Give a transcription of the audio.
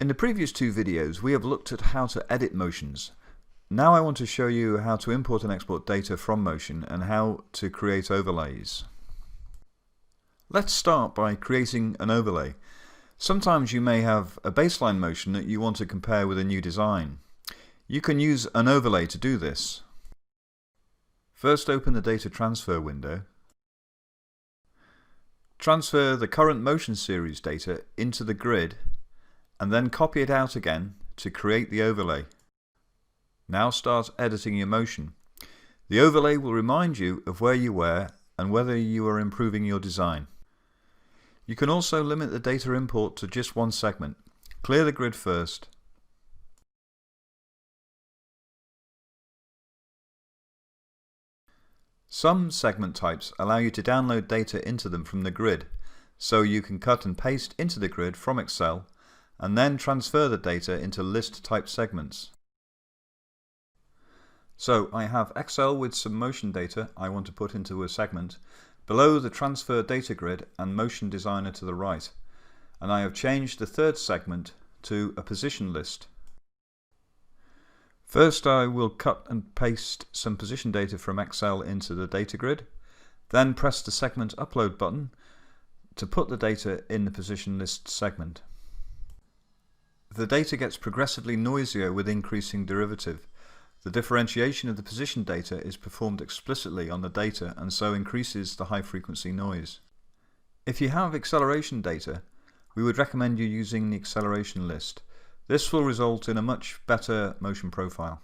In the previous two videos, we have looked at how to edit motions. Now I want to show you how to import and export data from motion and how to create overlays. Let's start by creating an overlay. Sometimes you may have a baseline motion that you want to compare with a new design. You can use an overlay to do this. First, open the data transfer window. Transfer the current motion series data into the grid and then copy it out again to create the overlay. Now start editing your motion. The overlay will remind you of where you were and whether you are improving your design. You can also limit the data import to just one segment. Clear the grid first. Some segment types allow you to download data into them from the grid, so you can cut and paste into the grid from Excel and then transfer the data into list type segments. So I have Excel with some motion data I want to put into a segment, below the transfer data grid and motion designer to the right, and I have changed the third segment to a position list. First I will cut and paste some position data from Excel into the data grid, then press the segment upload button to put the data in the position list segment. The data gets progressively noisier with increasing derivative. The differentiation of the position data is performed explicitly on the data and so increases the high frequency noise. If you have acceleration data, we would recommend you using the acceleration list. This will result in a much better motion profile.